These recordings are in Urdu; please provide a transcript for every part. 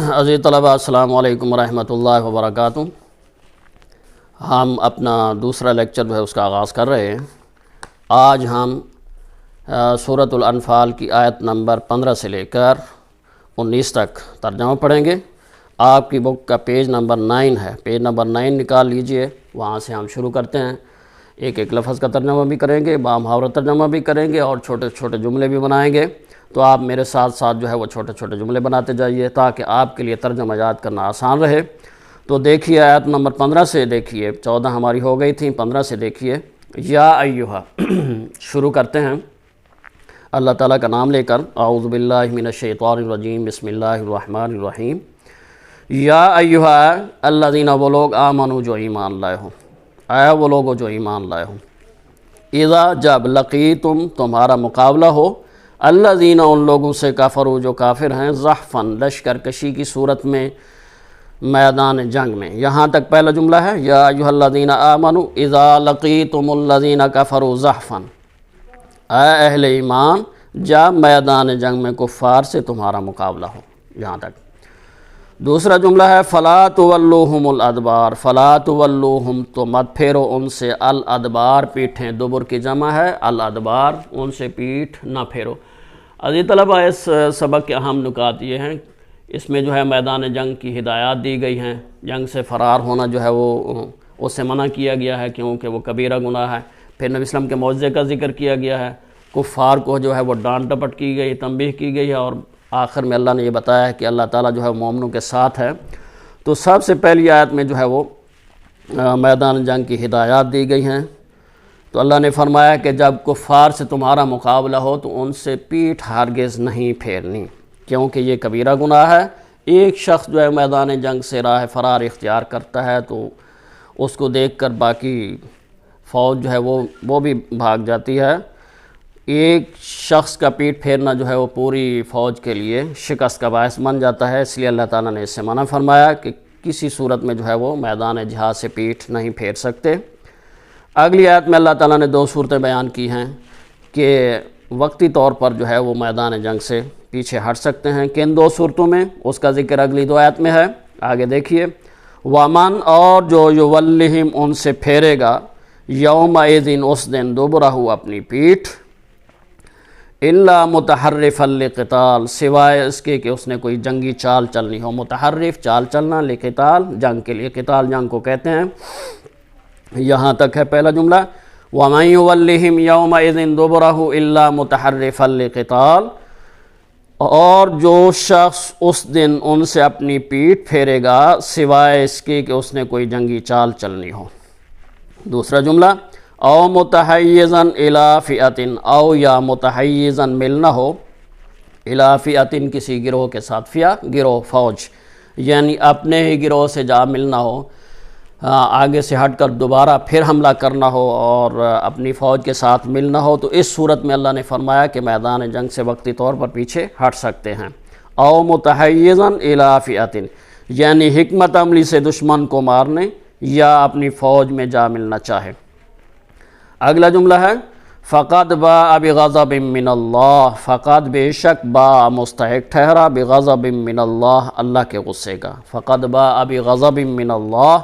عزیز طلباء السلام علیکم ورحمۃ اللہ وبرکاتہ۔ ہم اپنا دوسرا لیکچر جو ہے اس کا آغاز کر رہے ہیں۔ آج ہم سورۃ الانفال کی آیت نمبر 15 سے لے کر 19 تک ترجمہ پڑھیں گے۔ آپ کی بک کا پیج نمبر 9 ہے، پیج نمبر 9 نکال لیجئے، وہاں سے ہم شروع کرتے ہیں۔ ایک ایک لفظ کا ترجمہ بھی کریں گے، بامحاورہ ترجمہ بھی کریں گے اور چھوٹے چھوٹے جملے بھی بنائیں گے۔ تو آپ میرے ساتھ ساتھ جو ہے وہ چھوٹے چھوٹے جملے بناتے جائیے تاکہ آپ کے لیے ترجمہ یاد کرنا آسان رہے۔ تو دیکھیے آیت نمبر 15 سے دیکھیے، 14 ہماری ہو گئی تھیں، 15 سے دیکھیے۔ یا ایھا شروع کرتے ہیں اللہ تعالیٰ کا نام لے کر۔ اعوذ باللہ من الشیطان الرجیم، بسم اللہ الرحمن الرحیم۔ یا ایھا الذین، وہ لوگ آمنو جو ایمان لائے ہوں، آیا وہ لوگ جو ایمان لائے ہوں۔ اذا، جب لقیتم، تمہارا مقابلہ ہو، الذین، ان لوگوں سے کفروا، جو کافر ہیں، زحفاً، لشکر کشی کی صورت میں، میدان جنگ میں۔ یہاں تک پہلا جملہ ہے، یا ایھا الذین آمنوا اذا لقیتم الذین کفروا زحفاً، اے اہل ایمان جب میدان جنگ میں کفار سے تمہارا مقابلہ ہو، یہاں تک۔ دوسرا جملہ ہے، فلا تولوہم الادبار، فلا تولوہم، تو مت پھیرو ان سے، الادبار، پیٹھیں، دبر کی جمع ہے، الادبار، ان سے پیٹھ نہ پھیرو۔ عزیز طلبہ، اس سبق کے اہم نکات یہ ہیں، اس میں جو ہے میدان جنگ کی ہدایات دی گئی ہیں۔ جنگ سے فرار ہونا جو ہے وہ اس سے منع کیا گیا ہے کیونکہ وہ کبیرہ گناہ ہے۔ پھر نبی اسلام کے معجزے کا ذکر کیا گیا ہے، کفار کو جو ہے وہ ڈانٹ ڈپٹ کی گئی، تنبیہ کی گئی ہے، اور آخر میں اللہ نے یہ بتایا ہے کہ اللہ تعالیٰ جو ہے مومنوں کے ساتھ ہے۔ تو سب سے پہلی آیت میں جو ہے وہ میدان جنگ کی ہدایات دی گئی ہیں۔ تو اللہ نے فرمایا کہ جب کفار سے تمہارا مقابلہ ہو تو ان سے پیٹھ ہرگز نہیں پھیرنی، کیونکہ یہ کبیرہ گناہ ہے۔ ایک شخص جو ہے میدان جنگ سے راہ فرار اختیار کرتا ہے تو اس کو دیکھ کر باقی فوج جو ہے وہ بھی بھاگ جاتی ہے۔ ایک شخص کا پیٹ پھیرنا جو ہے وہ پوری فوج کے لیے شکست کا باعث بن جاتا ہے، اس لیے اللہ تعالیٰ نے اس سے منع فرمایا کہ کسی صورت میں جو ہے وہ میدان جہاد سے پیٹھ نہیں پھیر سکتے۔ اگلی آیت میں اللہ تعالیٰ نے دو صورتیں بیان کی ہیں کہ وقتی طور پر جو ہے وہ میدان جنگ سے پیچھے ہٹ سکتے ہیں۔ کن دو صورتوں میں، اس کا ذکر اگلی دو آیت میں ہے، آگے دیکھیے۔ وَمَنْ، اور جو یولہم، ان سے پھیرے گا، یومئذ، اس دن، دبرہ، اپنی پیٹھ، الا متحرفا لقتال، سوائے اس کے کہ اس نے کوئی جنگی چال چلنی ہو۔ متحرف، چال چلنا، لقتال، جنگ کے لیے، قتال جنگ کو کہتے ہیں۔ یہاں تک ہے پہلا جملہ۔ وَمَن يُوَلِّهِمْ يَوْمَئِذٍ دُبُرَهُ إِلَّا مُتَحَرِّفًا لِقِتَالٍ، اور جو شخص اس دن ان سے اپنی پیٹھ پھیرے گا سوائے اس کے کہ اس نے کوئی جنگی چال چلنی ہو۔ دوسرا جملہ، او متحیزاً الی فئۃ، او یا متحیزاً، ملنا ہو، الی فئۃ، کسی گروہ کے ساتھ، فئہ، گروہ، فوج، یعنی اپنے ہی گروہ سے جا ملنا ہو، آگے سے ہٹ کر دوبارہ پھر حملہ کرنا ہو اور اپنی فوج کے ساتھ ملنا ہو، تو اس صورت میں اللہ نے فرمایا کہ میدان جنگ سے وقتی طور پر پیچھے ہٹ سکتے ہیں۔ او متحیزاً الی فئۃ، یعنی حکمت عملی سے دشمن کو مارنے یا اپنی فوج میں جا ملنا چاہے۔ اگلا جملہ ہے، فقد باء بغضب من اللہ، فقد، بے شک، باء، مستحق ٹھہرا، بغضب من اللہ، اللہ کے غصے کا۔ فقد باء بغضب من اللہ،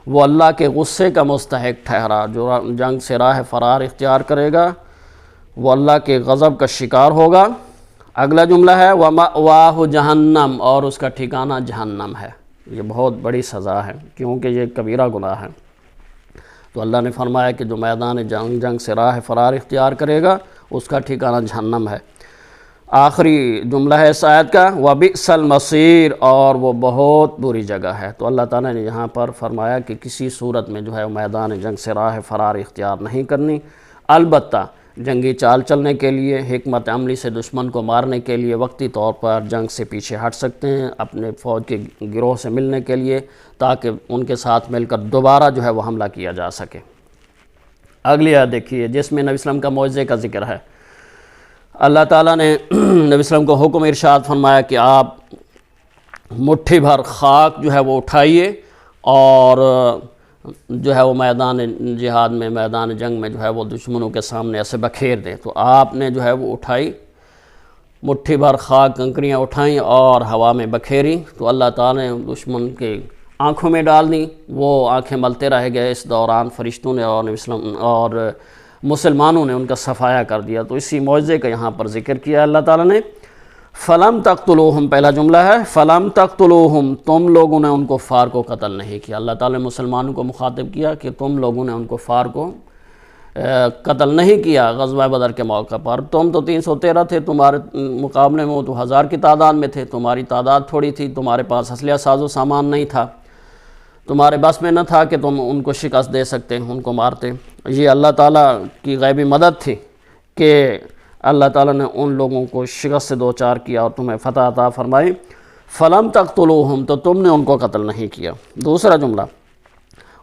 وہ اللہ کے غصے کا مستحق ٹھہرا۔ جو جنگ سے راہ فرار اختیار کرے گا وہ اللہ کے غضب کا شکار ہوگا۔ اگلا جملہ ہے، وَمَأْوَاهُ جہنم، اور اس کا ٹھکانہ جہنم ہے۔ یہ بہت بڑی سزا ہے کیونکہ یہ کبیرہ گناہ ہے۔ تو اللہ نے فرمایا کہ جو میدان جنگ سے راہ فرار اختیار کرے گا اس کا ٹھکانہ جہنم ہے۔ آخری جملہ ہے اس آیت کا، وَبِئْسَ الْمَصِيرُ، اور وہ بہت بری جگہ ہے۔ تو اللہ تعالیٰ نے یہاں پر فرمایا کہ کسی صورت میں جو ہے میدان جنگ سے راہ فرار اختیار نہیں کرنی، البتہ جنگی چال چلنے کے لیے، حکمت عملی سے دشمن کو مارنے کے لیے وقتی طور پر جنگ سے پیچھے ہٹ سکتے ہیں اپنے فوج کے گروہ سے ملنے کے لیے، تاکہ ان کے ساتھ مل کر دوبارہ جو ہے وہ حملہ کیا جا سکے۔ اگلی آیت دیکھیے جس میں نبی اسلام کا معجزے کا ذکر ہے۔ اللہ تعالیٰ نے نبی اسلام کو حکم ارشاد فرمایا کہ آپ مٹھی بھر خاک جو ہے وہ اٹھائیے اور جو ہے وہ میدان جہاد میں، میدان جنگ میں جو ہے وہ دشمنوں کے سامنے ایسے بکھیر دیں۔ تو آپ نے جو ہے وہ اٹھائی مٹھی بھر خاک کنکریاں اٹھائیں اور ہوا میں بکھیری تو اللہ تعالیٰ نے دشمن کے آنکھوں میں ڈال دیں، وہ آنکھیں ملتے رہ گئے۔ اس دوران فرشتوں نے اور مسلمانوں نے ان کا صفایا کر دیا۔ تو اسی معجزے کا یہاں پر ذکر کیا اللہ تعالیٰ نے۔ فلم تقتلوہم پہلا جملہ ہے، فلم تقتلوہم، تم لوگوں نے ان کفار کو قتل نہیں کیا۔ اللہ تعالیٰ نے مسلمانوں کو مخاطب کیا کہ تم لوگوں نے ان کفار کو قتل نہیں کیا غزوہ بدر کے موقع پر۔ تم تو 313 تھے، تمہارے مقابلے میں وہ تو 1000 کی تعداد میں تھے، تمہاری تعداد تھوڑی تھی، تمہارے پاس اسلحہ ساز و سامان نہیں تھا، تمہارے بس میں نہ تھا کہ تم ان کو شکست دے سکتے، ان کو مارتے۔ یہ اللہ تعالیٰ کی غیبی مدد تھی کہ اللہ تعالیٰ نے ان لوگوں کو شکست سے دوچار کیا اور تمہیں فتح عطا فرمائی۔ فلم تقتلوہم، تو تم نے ان کو قتل نہیں کیا۔ دوسرا جملہ،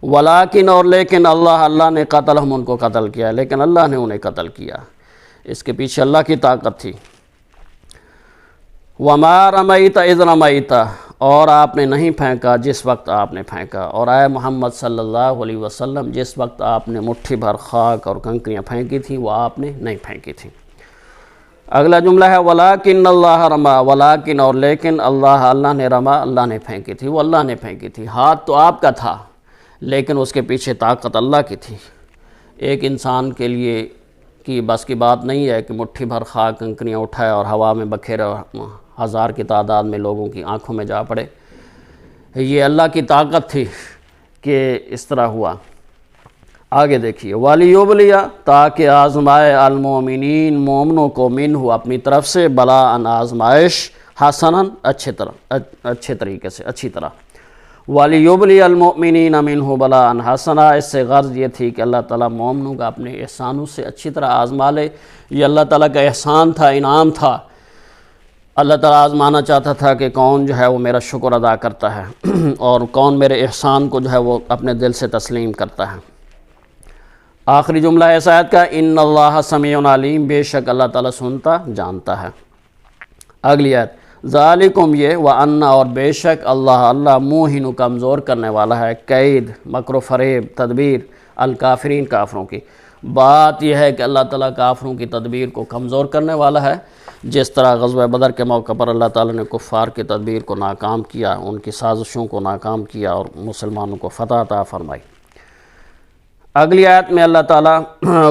ولیکن، اور لیکن اللہ نے قتلہم، ان کو قتل کیا، لیکن اللہ نے انہیں قتل کیا۔ اس کے پیچھے اللہ کی طاقت تھی۔ وما رمیت اذ رمیت، اور آپ نے نہیں پھینکا جس وقت آپ نے پھینکا، اور اے محمد صلی اللہ علیہ وسلم جس وقت آپ نے مٹھی بھر خاک اور کنکریاں پھینکی تھیں وہ آپ نے نہیں پھینکی تھیں۔ اگلا جملہ ہے ولیکن اللہ رما، ولیکن، اور لیکن اللہ نے رما، اللہ نے پھینکی تھی، وہ اللہ نے پھینکی تھی۔ ہاتھ تو آپ کا تھا لیکن اس کے پیچھے طاقت اللہ کی تھی۔ ایک انسان کے لیے کی بس کی بات نہیں ہے کہ مٹھی بھر خاک کنکریاں اٹھائے اور ہوا میں بکھیرے 1000 کی تعداد میں لوگوں کی آنکھوں میں جا پڑے۔ یہ اللہ کی طاقت تھی کہ اس طرح ہوا۔ آگے دیکھیے، وَلِيُبْلِيَ، تاکہ آزمائے المومنین، مومنوں کو، منہ اپنی طرف سے، بلاءً آزمائش، حسناً اچھے طریقے سے، اچھی طرح۔ وَلِيُبْلِيَ الْمُؤْمِنِينَ مِنْهُ بَلَاءً حَسَنًا، اس سے غرض یہ تھی کہ اللہ تعالیٰ مومنوں کا اپنے احسانوں سے اچھی طرح آزما لے۔ یہ اللہ تعالیٰ کا احسان تھا، انعام تھا۔ اللہ تعالیٰ آزمانا چاہتا تھا کہ کون جو ہے وہ میرا شکر ادا کرتا ہے اور کون میرے احسان کو جو ہے وہ اپنے دل سے تسلیم کرتا ہے۔ آخری جملہ ہے اس آیت کا، ان اللہ سمیع علیم، بے شک اللہ تعالیٰ سنتا جانتا ہے۔ اگلی آیت، ذالکم، یہ، وَأَنَّ، اور بے شک اللہ موہن، کمزور کرنے والا ہے، قید، مکر و فریب، تدبیر، الکافرین، کافروں کی۔ بات یہ ہے کہ اللہ تعالیٰ کافروں کی تدبیر کو کمزور کرنے والا ہے، جس طرح غزوہ بدر کے موقع پر اللہ تعالیٰ نے کفار کی تدبیر کو ناکام کیا، ان کی سازشوں کو ناکام کیا اور مسلمانوں کو فتح عطا فرمائی۔ اگلی آیت میں اللہ تعالیٰ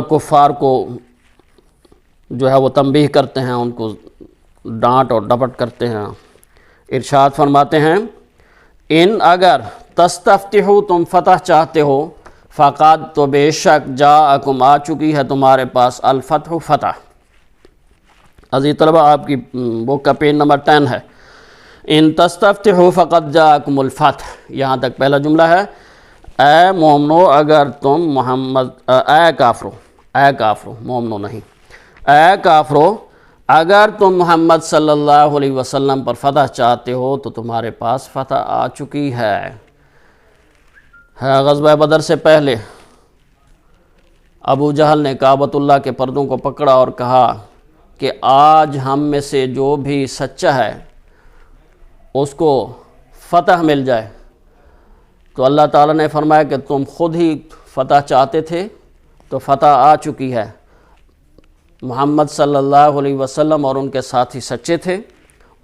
کفار کو جو ہے وہ تنبیہ کرتے ہیں، ان کو ڈانٹ اور ڈپٹ کرتے ہیں۔ ارشاد فرماتے ہیں، ان، اگر، تستفتحوا، تم فتح چاہتے ہو، فقد، تو بے شک، جاءکم، آ چکی ہے تمہارے پاس، الفتح، فتح۔ عزیز طلبہ، آپ کی بک کا پیج نمبر 10 ہے۔ ان تستفتحوا فقد جاءکم الفتح، یہاں تک پہلا جملہ ہے۔ اے مومنو، اگر تم اے کافرو، مومنو نہیں، اے کافرو، اگر تم محمد صلی اللہ علیہ وسلم پر فتح چاہتے ہو تو تمہارے پاس فتح آ چکی ہے۔ غزوہ بدر سے پہلے ابو جہل نے کعبۃ اللہ کے پردوں کو پکڑا اور کہا کہ آج ہم میں سے جو بھی سچا ہے اس کو فتح مل جائے۔ تو اللہ تعالیٰ نے فرمایا کہ تم خود ہی فتح چاہتے تھے تو فتح آ چکی ہے۔ محمد صلی اللہ علیہ وسلم اور ان کے ساتھی سچے تھے،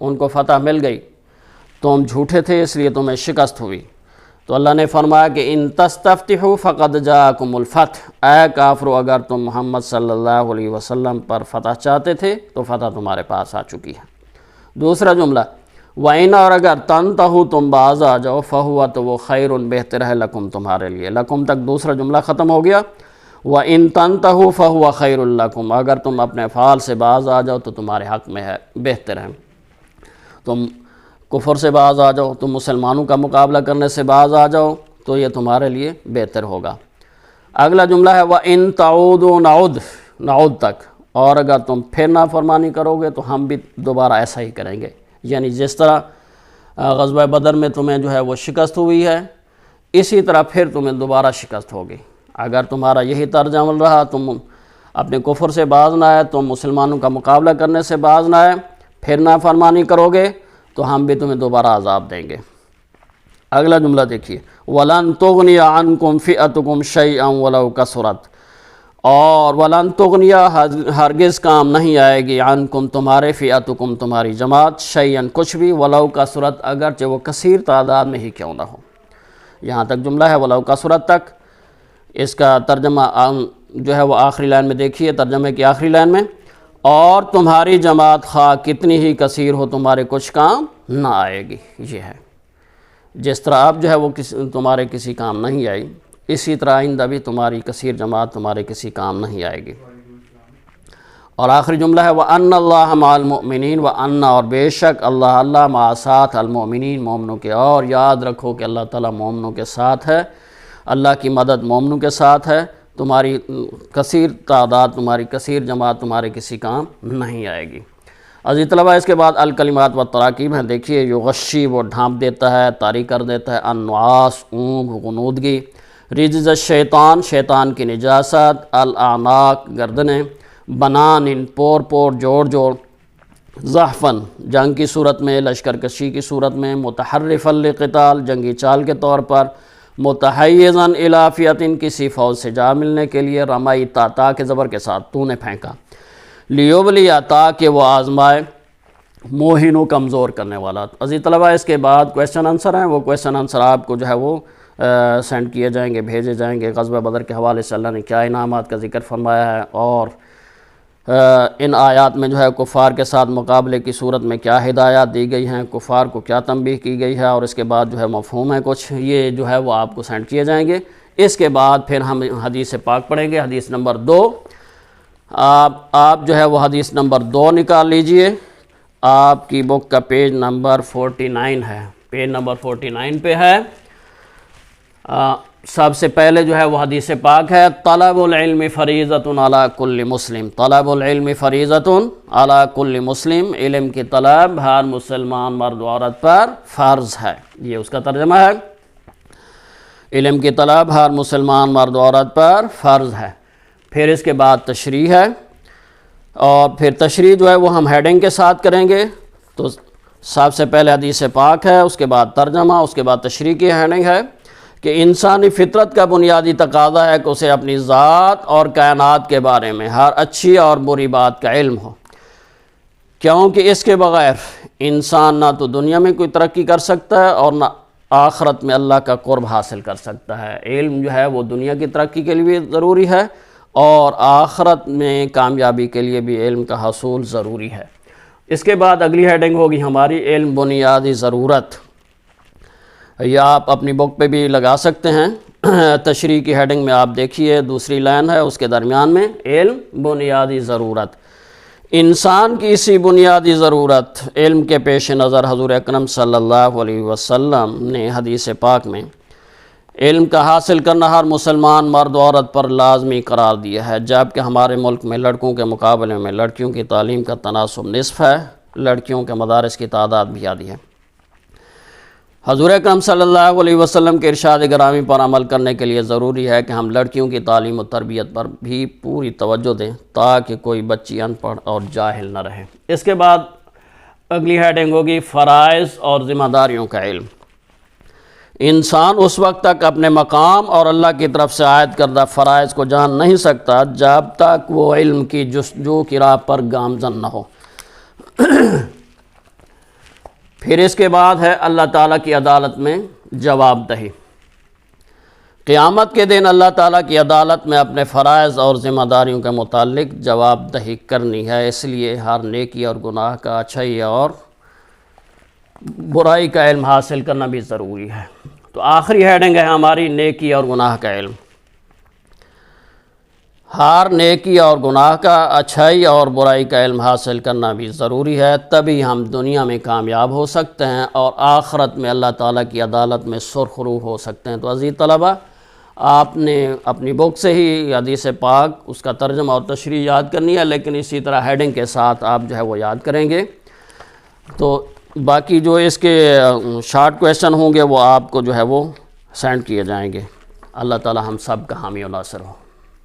ان کو فتح مل گئی، تم جھوٹے تھے اس لیے تمہیں شکست ہوئی۔ تو اللہ نے فرمایا کہ ان تستفتحوا فقد جاءکم الفتح، اے کافرو، اگر تم محمد صلی اللہ علیہ وسلم پر فتح چاہتے تھے تو فتح تمہارے پاس آ چکی ہے۔ دوسرا جملہ، وَإِنَّ، اور اگر، تَنْتَهُوا، تم باز آ جاؤ، فَهُوَ، تو وہ، خیر، بہتر ہے، لکم، تمہارے لیے۔ لکم تک دوسرا جملہ ختم ہو گیا۔ وَإِن تَنْتَهُوا فَهُوَ خَيْرٌ لَكُمْ، اگر تم اپنے افعال سے باز آ جاؤ تو تمہارے حق میں ہے، بہتر ہے۔ تم کفر سے باز آ جاؤ، تم مسلمانوں کا مقابلہ کرنے سے باز آ جاؤ تو یہ تمہارے لیے بہتر ہوگا۔ اگلا جملہ ہے وَإِن تَعُودُوا نَعُدْ تک، اور اگر تم پھر نافرمانی کرو گے تو ہم بھی دوبارہ ایسا ہی کریں گے۔ یعنی جس طرح غزوہ بدر میں تمہیں جو ہے وہ شکست ہوئی ہے، اسی طرح پھر تمہیں دوبارہ شکست ہوگی۔ اگر تمہارا یہی طرز عمل رہا، تم اپنے کفر سے باز نہ آئے، تم مسلمانوں کا مقابلہ کرنے سے باز نہ آئے، پھر نافرمانی کرو گے تو ہم بھی تمہیں دوبارہ عذاب دیں گے۔ اگلا جملہ دیکھیے، وَلَن تُغْنِيَ عَنْكُمْ فِئَتُكُمْ شَيْئًا وَلَوْ كَثُرَتْ، اور ولن تغنیا ہرگز کام نہیں آئے گی عنکم تمہارے فئتکم تمہاری جماعت شیئن کچھ بھی ولو کثرت اگرچہ وہ کثیر تعداد میں ہی کیوں نہ ہو. یہاں تک جملہ ہے ولو کثرت تک. اس کا ترجمہ جو ہے وہ آخری لائن میں دیکھیے، ترجمے کی آخری لائن میں، اور تمہاری جماعت خواہ کتنی ہی کثیر ہو تمہارے کچھ کام نہ آئے گی. یہ ہے جس طرح اب جو ہے وہ تمہارے کسی کام نہیں آئی، اسی طرح آئندہ بھی تمہاری کثیر جماعت تمہارے کسی کام نہیں آئے گی. اور آخری جملہ ہے وَأَنَّ اللَّهَ مَعَ الْمُؤْمِنِينَ وَأَنَّ اور بے شک اللہ مع ساتھ المؤمنین مومنوں کے. اور یاد رکھو کہ اللہ تعالیٰ مومنوں کے ساتھ ہے، اللہ کی مدد مومنوں کے ساتھ ہے. تمہاری کثیر تعداد تمہاری کثیر جماعت تمہارے کسی کام نہیں آئے گی. عزیز طلبہ اس کے بعد الکلمات و تراکیب ہیں. دیکھیے یغشی وہ ڈھانپ دیتا ہے، طاری کر دیتا ہے، النعاس اونگ غنودگی، رجز الشیطان شیطان کی نجاست، الاعناق گردنیں، بنان پور پور جوڑ جوڑ، زحفن جنگ کی صورت میں، لشکر کشی کی صورت میں، متحرفا لقتال جنگی چال کے طور پر، متحیزا الی فئۃ کسی فوج سے جا ملنے کے لیے، رمائی تا کے زبر کے ساتھ تو نے پھینکا، لیوبلی تاکہ وہ آزمائے، موہن و کمزور کرنے والا. عزیز طلبہ اس کے بعد کویسچن آنسر ہیں، وہ کویسچن آنسر آپ کو جو ہے وہ سینڈ کیے جائیں گے، بھیجے جائیں گے. غزوہ بدر کے حوالے سے اللہ نے کیا انعامات کا ذکر فرمایا ہے، اور ان آیات میں جو ہے کفار کے ساتھ مقابلے کی صورت میں کیا ہدایات دی گئی ہیں، کفار کو کیا تنبیہ کی گئی ہے، اور اس کے بعد جو ہے مفہوم ہے کچھ، یہ جو ہے وہ آپ کو سینڈ کیے جائیں گے. اس کے بعد پھر ہم حدیث پاک پڑھیں گے، حدیث نمبر 2. آپ جو ہے وہ حدیث نمبر 2 نکال لیجئے. آپ کی بک کا پیج نمبر 49 ہے، پیج نمبر 49 پہ ہے. سب سے پہلے جو ہے وہ حدیث پاک ہے، طلب العلم فریضۃ علی کل مسلم. طلب العلم فریضۃ علی کل مسلم، علم کی طلب ہر مسلمان مرد و عورت پر فرض ہے. یہ اس کا ترجمہ ہے، علم کی طلب ہر مسلمان مرد و عورت پر فرض ہے. پھر اس کے بعد تشریح ہے، اور پھر تشریح جو ہے وہ ہم ہیڈنگ کے ساتھ کریں گے. تو سب سے پہلے حدیث پاک ہے، اس کے بعد ترجمہ، اس کے بعد تشریح کی ہیڈنگ ہے کہ انسانی فطرت کا بنیادی تقاضا ہے کہ اسے اپنی ذات اور کائنات کے بارے میں ہر اچھی اور بری بات کا علم ہو، کیونکہ اس کے بغیر انسان نہ تو دنیا میں کوئی ترقی کر سکتا ہے اور نہ آخرت میں اللہ کا قرب حاصل کر سکتا ہے. علم جو ہے وہ دنیا کی ترقی کے لیے ضروری ہے، اور آخرت میں کامیابی کے لیے بھی علم کا حصول ضروری ہے. اس کے بعد اگلی ہیڈنگ ہوگی ہماری علم بنیادی ضرورت. یا آپ اپنی بک پہ بھی لگا سکتے ہیں. تشریح کی ہیڈنگ میں آپ دیکھیے دوسری لائن ہے، اس کے درمیان میں علم بنیادی ضرورت. انسان کی اسی بنیادی ضرورت علم کے پیش نظر حضور اکرم صلی اللہ علیہ وسلم نے حدیث پاک میں علم کا حاصل کرنا ہر مسلمان مرد و عورت پر لازمی قرار دیا ہے، جبکہ ہمارے ملک میں لڑکوں کے مقابلے میں لڑکیوں کی تعلیم کا تناسب نصف ہے، لڑکیوں کے مدارس کی تعداد بھی زیادہ ہے. حضور اکرم صلی اللہ علیہ وسلم کے ارشاد گرامی پر عمل کرنے کے لیے ضروری ہے کہ ہم لڑکیوں کی تعلیم و تربیت پر بھی پوری توجہ دیں تاکہ کوئی بچی ان پڑھ اور جاہل نہ رہے. اس کے بعد اگلی ہیڈنگ ہوگی فرائض اور ذمہ داریوں کا علم. انسان اس وقت تک اپنے مقام اور اللہ کی طرف سے عائد کردہ فرائض کو جان نہیں سکتا جب تک وہ علم کی جستجو کی راہ پر گامزن نہ ہو. پھر اس کے بعد ہے اللہ تعالیٰ کی عدالت میں جواب دہی. قیامت کے دن اللہ تعالیٰ کی عدالت میں اپنے فرائض اور ذمہ داریوں کے متعلق جواب دہی کرنی ہے، اس لیے ہر نیکی اور گناہ کا، اچھائی اور برائی کا علم حاصل کرنا بھی ضروری ہے. تو آخری ہیڈنگ ہے ہماری نیکی اور گناہ کا علم. ہر نیکی اور گناہ کا، اچھائی اور برائی کا علم حاصل کرنا بھی ضروری ہے، تبھی ہم دنیا میں کامیاب ہو سکتے ہیں اور آخرت میں اللہ تعالیٰ کی عدالت میں سرخرو ہو سکتے ہیں. تو عزیز طلبہ، آپ نے اپنی بک سے ہی حدیث پاک اس کا ترجمہ اور تشریح یاد کرنی ہے، لیکن اسی طرح ہیڈنگ کے ساتھ آپ جو ہے وہ یاد کریں گے. تو باقی جو اس کے شارٹ کویسچن ہوں گے وہ آپ کو جو ہے وہ سینڈ کیے جائیں گے. اللہ تعالیٰ ہم سب کا حامی و ناصر ہو.